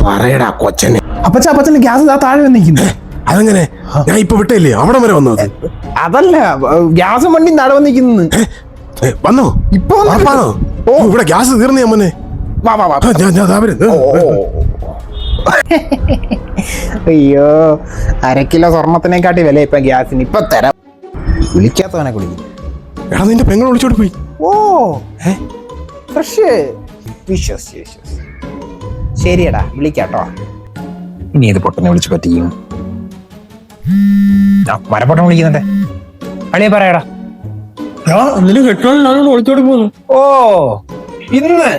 പറയടാ കൊച്ചനെ. അപ്പച്ചന് ഗ്യാസ് താഴെ വന്നിരിക്കുന്നു. അതെങ്ങനെ? ഞാൻ ഇപ്പൊ വിട്ടല്ലേ അവിടെ വരെ വന്നത്. അതല്ല, ഗ്യാസ് വണ്ടി താഴെ വന്നിരിക്കുന്നു. വന്നോ? ഇപ്പൊ ഇവിടെ ഗ്യാസ് തീർന്നേ അമ്മനെ. അയ്യോ, 1/2 കിലോ സ്വർണത്തിനെക്കാട്ടി വില ഇപ്പൊ ഗ്യാസിന്. ഇപ്പൊ തരാം. വിളിക്കാത്തവനെ കുളിക്കും. എടാ, നിന്റെ പെങ്ങൾ വിളിച്ചോട്ട് പോയി. ഓ ഫ്രഷ്. വിശ്വസിച്ച് ശരിയടാ, വിളിക്കാട്ടോ. ഇനി ഏത് പൊട്ടനെ വിളിച്ചു പറ്റിക്കും? മരപ്പൊട്ടൻ വിളിക്കുന്നുണ്ടേ. അളിയെ പറയടാ. ഒളിച്ചോടി പോന്നു. ഓ, ഇന്ന്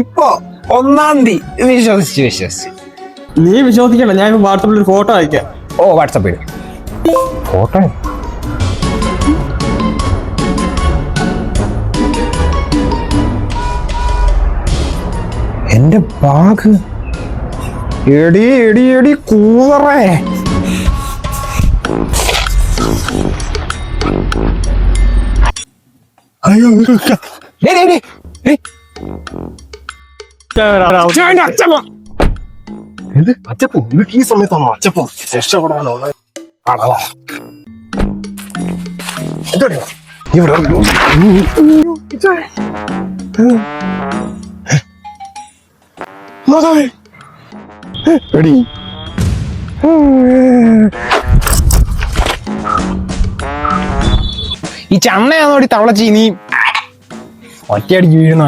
ഇപ്പൊ 1-ാം തീയതി. വിശ്വസിച്ച് നീ വിശ്വസിക്കണ്ട, ഞാൻ വാട്സാപ്പിൽ ഒരു ഫോട്ടോ അയക്കാം. ഓ, വാട്സാപ്പിൽ ഫോട്ടോ. എന്റെ ബാഗ്. എടി എടി എടി കൂറേ. അയ്യോ, അച്ചപ്പോ ഈ സമയത്താണോ അച്ചപ്പോ രക്ഷപ്പെടാനുള്ള ആളാ? ഇവിടെ ഈ ചണ്ണയാണോടി തവളച്ചി? നീ ഒറ്റയടിക്ക് വീഴുന്ന.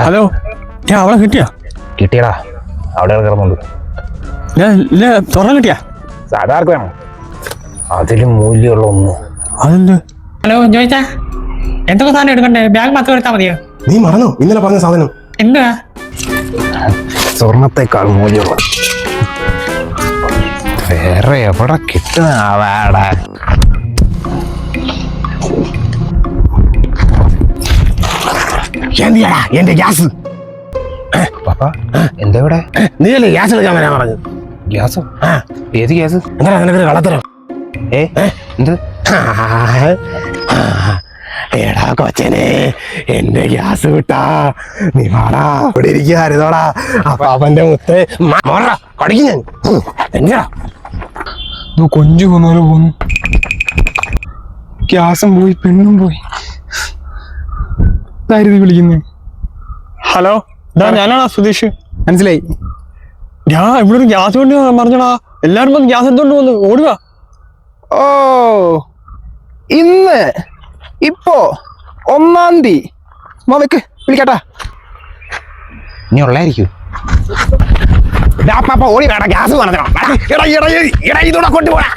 ഹലോ, ഞാൻ അവളെ കിട്ടിയടാ. അവിടെ കിടന്നുണ്ട്. തുറന്നു കിട്ടിയാ? സാധാരണ വേണം, അതിലും മൂല്യമുള്ള ഒന്ന്. അതെന്ത്? ഹലോ ജോയിച്ചാ, എന്തൊക്കെ സാധനം എടുക്കണ്ടേ? ബാഗ് മാത്രം എടുത്താൽ മതിയോ? നീ മറന്നോ ഇന്നലെ പറഞ്ഞ സാധനം? എന്താ? സ്വർണത്തെക്കാൾ മൂല്യമുള്ള വേറെ എവിടെ കിട്ടുന്നവാടാ? എന്തിയാടാ എന്റെ ഗ്യാസ്? എന്താ ഇവിടെ? നീയല്ലേ ഗ്യാസ് എടുക്കാൻ വരാൻ പറഞ്ഞു? ഗ്യാസോ? ഏത് ഗ്യാസ്? എന്താ നിനക്കൊരു കള്ളത്തരം? എന്ത്? എടാ കൊച്ചനെ, എന്റെ ഗ്യാസ് വിട്ടാ നീ വാടാ. ഇവിടെ ഇരിക്കാരുന്നോടാ. അപ്പൊ അവന്റെ മുത്ത് കടിക്കും ഞാൻ. എന്താ കൊഞ്ചു പോന്നോലെ പോന്നു. ഗ്യാസും പോയി, പെണ്ണും പോയി. ഇതായിരുന്നു വിളിക്കുന്നേ. ഹലോ, ഞാനാണാ സുധീഷ്. മനസ്സിലായി. ഞാൻ ഇവിടെ ഒരു ഗ്യാസ് വേണ്ടി പറഞ്ഞടാ. എല്ലാരും വന്ന് ഗ്യാസ് എടുത്തോണ്ട് വന്നു. ഓടുക. ഓ, ഇന്ന് ഇപ്പോ 1-ാം തീയതി. വെക്ക്, വിളിക്കാട്ടാ. ഇനി ഉള്ളായിരിക്കും. ഓടി വേണം ഗ്യാസ് പറഞ്ഞോ. ഇതോടെ കൊണ്ടുപോടാ.